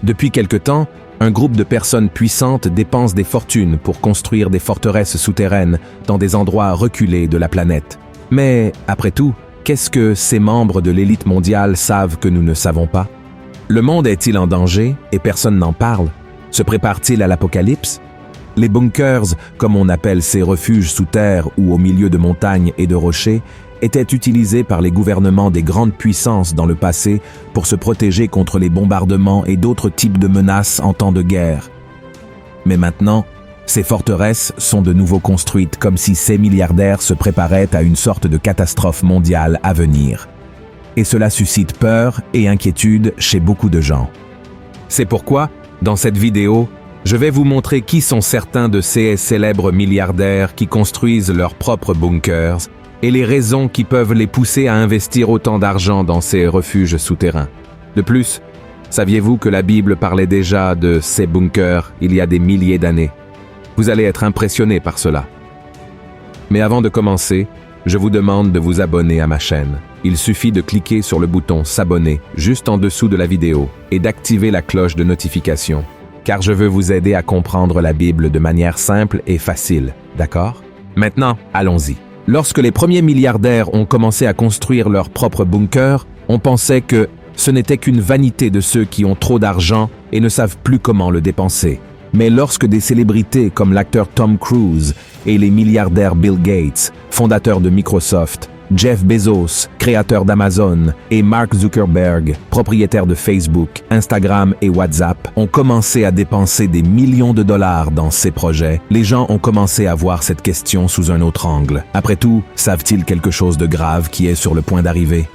Depuis quelque temps, un groupe de personnes puissantes dépense des fortunes pour construire des forteresses souterraines dans des endroits reculés de la planète. Mais, après tout, qu'est-ce que ces membres de l'élite mondiale savent que nous ne savons pas? Le monde est-il en danger et personne n'en parle? Se prépare-t-il à l'apocalypse? Les bunkers, comme on appelle ces refuges sous terre ou au milieu de montagnes et de rochers, étaient utilisés par les gouvernements des grandes puissances dans le passé pour se protéger contre les bombardements et d'autres types de menaces en temps de guerre. Mais maintenant, ces forteresses sont de nouveau construites comme si ces milliardaires se préparaient à une sorte de catastrophe mondiale à venir. Et cela suscite peur et inquiétude chez beaucoup de gens. C'est pourquoi, dans cette vidéo, je vais vous montrer qui sont certains de ces célèbres milliardaires qui construisent leurs propres bunkers et les raisons qui peuvent les pousser à investir autant d'argent dans ces refuges souterrains. De plus, saviez-vous que la Bible parlait déjà de ces bunkers il y a des milliers d'années? Vous allez être impressionné par cela. Mais avant de commencer, je vous demande de vous abonner à ma chaîne. Il suffit de cliquer sur le bouton s'abonner juste en dessous de la vidéo et d'activer la cloche de notification, car je veux vous aider à comprendre la Bible de manière simple et facile, d'accord? Maintenant, allons-y. Lorsque les premiers milliardaires ont commencé à construire leurs propres bunkers, on pensait que ce n'était qu'une vanité de ceux qui ont trop d'argent et ne savent plus comment le dépenser. Mais lorsque des célébrités comme l'acteur Tom Cruise et les milliardaires Bill Gates, fondateur de Microsoft, Jeff Bezos, créateur d'Amazon, et Mark Zuckerberg, propriétaire de Facebook, Instagram et WhatsApp, ont commencé à dépenser des millions de dollars dans ces projets, les gens ont commencé à voir cette question sous un autre angle. Après tout, savent-ils quelque chose de grave qui est sur le point d'arriver?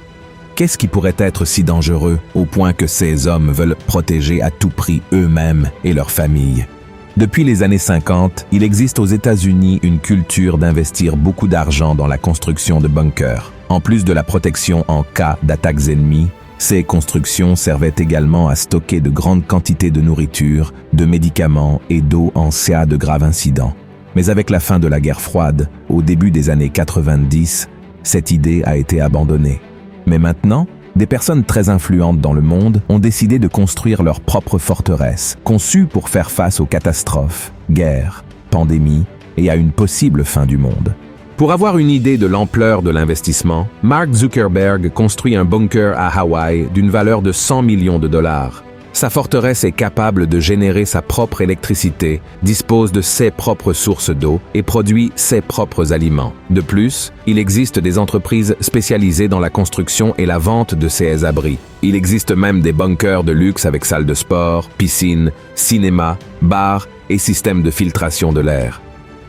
Qu'est-ce qui pourrait être si dangereux au point que ces hommes veulent protéger à tout prix eux-mêmes et leurs familles? Depuis les années 50, il existe aux États-Unis une culture d'investir beaucoup d'argent dans la construction de bunkers. En plus de la protection en cas d'attaques ennemies, ces constructions servaient également à stocker de grandes quantités de nourriture, de médicaments et d'eau en cas de graves incidents. Mais avec la fin de la guerre froide, au début des années 90, cette idée a été abandonnée. Mais maintenant, des personnes très influentes dans le monde ont décidé de construire leur propre forteresse, conçue pour faire face aux catastrophes, guerres, pandémies et à une possible fin du monde. Pour avoir une idée de l'ampleur de l'investissement, Mark Zuckerberg construit un bunker à Hawaï d'une valeur de 100 millions de dollars. Sa forteresse est capable de générer sa propre électricité, dispose de ses propres sources d'eau et produit ses propres aliments. De plus, il existe des entreprises spécialisées dans la construction et la vente de ces abris. Il existe même des bunkers de luxe avec salle de sport, piscine, cinéma, bar et système de filtration de l'air.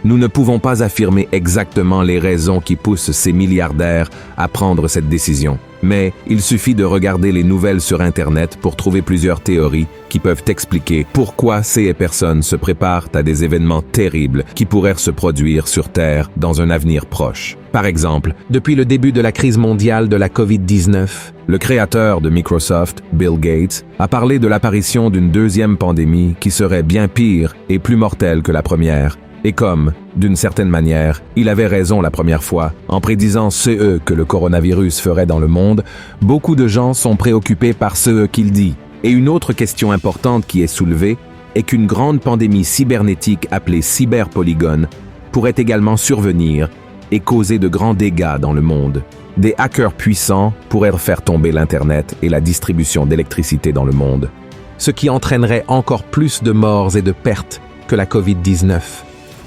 Nous ne pouvons pas affirmer exactement les raisons qui poussent ces milliardaires à prendre cette décision. Mais il suffit de regarder les nouvelles sur Internet pour trouver plusieurs théories qui peuvent expliquer pourquoi ces personnes se préparent à des événements terribles qui pourraient se produire sur Terre dans un avenir proche. Par exemple, depuis le début de la crise mondiale de la COVID-19, le créateur de Microsoft, Bill Gates, a parlé de l'apparition d'une deuxième pandémie qui serait bien pire et plus mortelle que la première. Et comme, d'une certaine manière, il avait raison la première fois, en prédisant ce que le coronavirus ferait dans le monde, beaucoup de gens sont préoccupés par ce qu'il dit. Et une autre question importante qui est soulevée est qu'une grande pandémie cybernétique appelée cyberpolygone pourrait également survenir et causer de grands dégâts dans le monde. Des hackers puissants pourraient faire tomber l'Internet et la distribution d'électricité dans le monde, ce qui entraînerait encore plus de morts et de pertes que la COVID-19.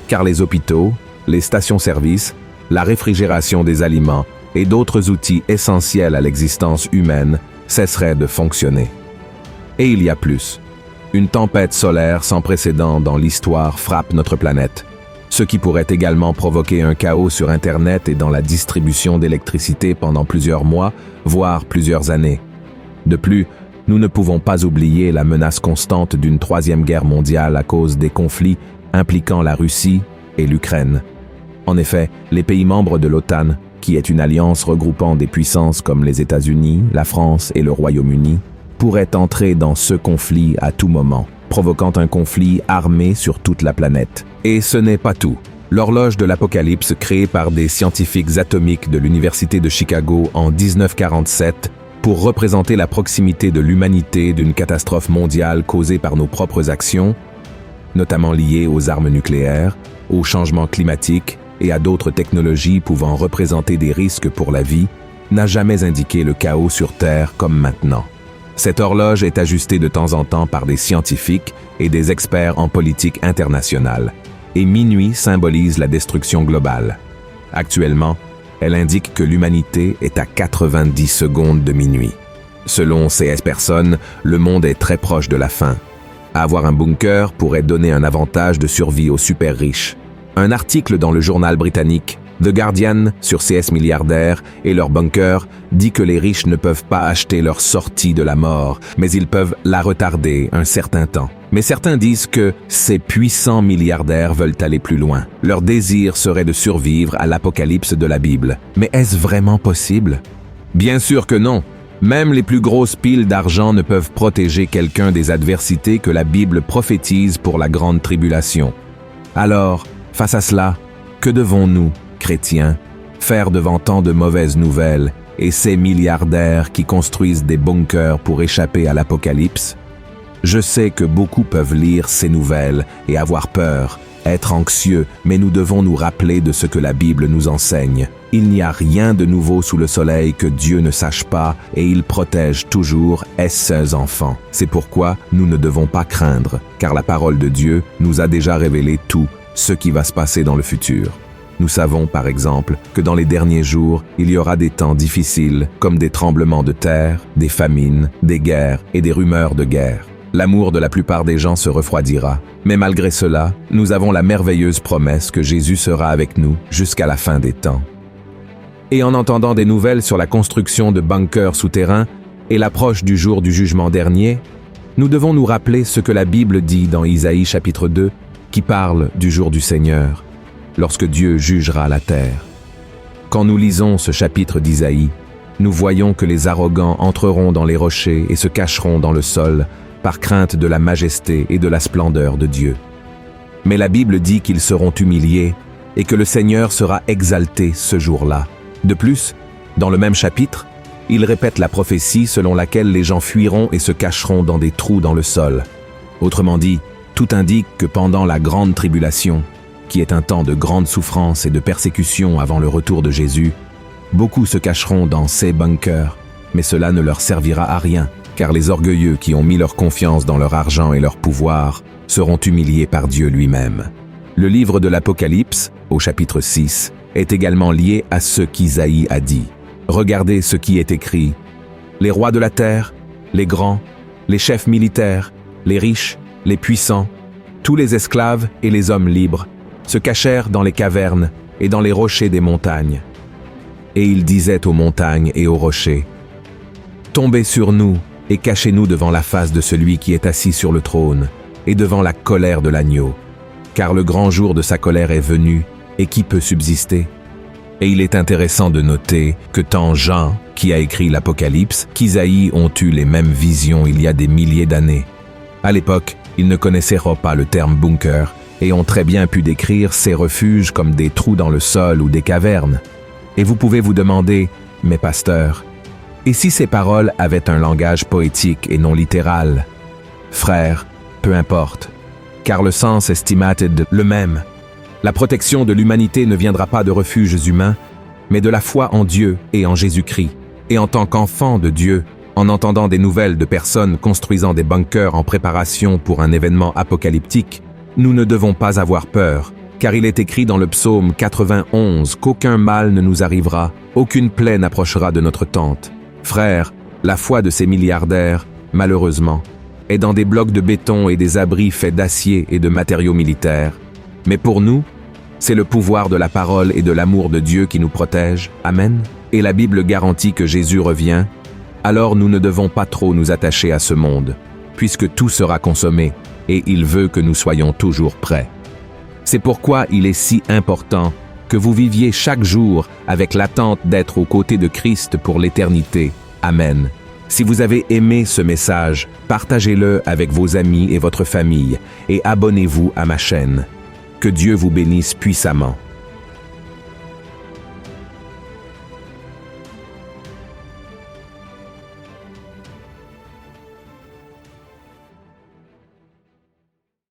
Car les hôpitaux, les stations-service, la réfrigération des aliments et d'autres outils essentiels à l'existence humaine cesseraient de fonctionner. Et il y a plus. Une tempête solaire sans précédent dans l'histoire frappe notre planète, ce qui pourrait également provoquer un chaos sur Internet et dans la distribution d'électricité pendant plusieurs mois, voire plusieurs années. De plus, nous ne pouvons pas oublier la menace constante d'une troisième guerre mondiale à cause des conflits impliquant la Russie et l'Ukraine. En effet, les pays membres de l'OTAN, qui est une alliance regroupant des puissances comme les États-Unis, la France et le Royaume-Uni, pourraient entrer dans ce conflit à tout moment, provoquant un conflit armé sur toute la planète. Et ce n'est pas tout. L'horloge de l'apocalypse créée par des scientifiques atomiques de l'Université de Chicago en 1947 pour représenter la proximité de l'humanité d'une catastrophe mondiale causée par nos propres actions, notamment liées aux armes nucléaires, au changement climatique et à d'autres technologies pouvant représenter des risques pour la vie, n'a jamais indiqué le chaos sur Terre comme maintenant. Cette horloge est ajustée de temps en temps par des scientifiques et des experts en politique internationale, et minuit symbolise la destruction globale. Actuellement, elle indique que l'humanité est à 90 secondes de minuit. Selon ces personnes, le monde est très proche de la fin. Avoir un bunker pourrait donner un avantage de survie aux super riches. Un article dans le journal britannique The Guardian sur CS milliardaires et leurs bunkers dit que les riches ne peuvent pas acheter leur sortie de la mort, mais ils peuvent la retarder un certain temps. Mais certains disent que ces puissants milliardaires veulent aller plus loin. Leur désir serait de survivre à l'apocalypse de la Bible. Mais est-ce vraiment possible? Bien sûr que non. Même les plus grosses piles d'argent ne peuvent protéger quelqu'un des adversités que la Bible prophétise pour la grande tribulation. Alors, face à cela, que devons-nous, chrétiens, faire devant tant de mauvaises nouvelles et ces milliardaires qui construisent des bunkers pour échapper à l'apocalypse? Je sais que beaucoup peuvent lire ces nouvelles et avoir peur, être anxieux, mais nous devons nous rappeler de ce que la Bible nous enseigne. Il n'y a rien de nouveau sous le soleil que Dieu ne sache pas et il protège toujours ses enfants. C'est pourquoi nous ne devons pas craindre, car la parole de Dieu nous a déjà révélé tout ce qui va se passer dans le futur. Nous savons, par exemple, que dans les derniers jours, il y aura des temps difficiles, comme des tremblements de terre, des famines, des guerres et des rumeurs de guerre. L'amour de la plupart des gens se refroidira. Mais malgré cela, nous avons la merveilleuse promesse que Jésus sera avec nous jusqu'à la fin des temps. Et en entendant des nouvelles sur la construction de bunkers souterrains et l'approche du jour du jugement dernier, nous devons nous rappeler ce que la Bible dit dans Isaïe chapitre 2, qui parle du jour du Seigneur, lorsque Dieu jugera la terre. Quand nous lisons ce chapitre d'Isaïe, nous voyons que les arrogants entreront dans les rochers et se cacheront dans le sol, par crainte de la majesté et de la splendeur de Dieu. Mais la Bible dit qu'ils seront humiliés et que le Seigneur sera exalté ce jour-là. De plus, dans le même chapitre, il répète la prophétie selon laquelle les gens fuiront et se cacheront dans des trous dans le sol. Autrement dit, tout indique que pendant la grande tribulation, qui est un temps de grande souffrance et de persécution avant le retour de Jésus, beaucoup se cacheront dans ces bunkers, mais cela ne leur servira à rien, car les orgueilleux qui ont mis leur confiance dans leur argent et leur pouvoir seront humiliés par Dieu lui-même. Le livre de l'Apocalypse, au chapitre 6, est également lié à ce qu'Isaïe a dit. Regardez ce qui est écrit. Les rois de la terre, les grands, les chefs militaires, les riches, les puissants, tous les esclaves et les hommes libres, se cachèrent dans les cavernes et dans les rochers des montagnes. Et ils disaient aux montagnes et aux rochers, « Tombez sur nous et cachez-nous devant la face de celui qui est assis sur le trône et devant la colère de l'agneau, car le grand jour de sa colère est venu, et qui peut subsister ?» Et il est intéressant de noter que tant Jean, qui a écrit l'Apocalypse, qu'Isaïe ont eu les mêmes visions il y a des milliers d'années. À l'époque, ils ne connaissaient pas le terme bunker et ont très bien pu décrire ces refuges comme des trous dans le sol ou des cavernes. Et vous pouvez vous demander, mais pasteur, et si ces paroles avaient un langage poétique et non littéral? Frère, peu importe, car le sens est le même. La protection de l'humanité ne viendra pas de refuges humains, mais de la foi en Dieu et en Jésus-Christ. Et en tant qu'enfant de Dieu, en entendant des nouvelles de personnes construisant des bunkers en préparation pour un événement apocalyptique, nous ne devons pas avoir peur, car il est écrit dans le psaume 91 qu'aucun mal ne nous arrivera, aucune plaie n'approchera de notre tente. Frères, la foi de ces milliardaires, malheureusement, est dans des blocs de béton et des abris faits d'acier et de matériaux militaires. Mais pour nous, c'est le pouvoir de la parole et de l'amour de Dieu qui nous protège. Amen. Et la Bible garantit que Jésus revient. Alors nous ne devons pas trop nous attacher à ce monde, puisque tout sera consommé, et il veut que nous soyons toujours prêts. C'est pourquoi il est si important que vous viviez chaque jour avec l'attente d'être aux côtés de Christ pour l'éternité. Amen. Si vous avez aimé ce message, partagez-le avec vos amis et votre famille, et abonnez-vous à ma chaîne. Que Dieu vous bénisse puissamment.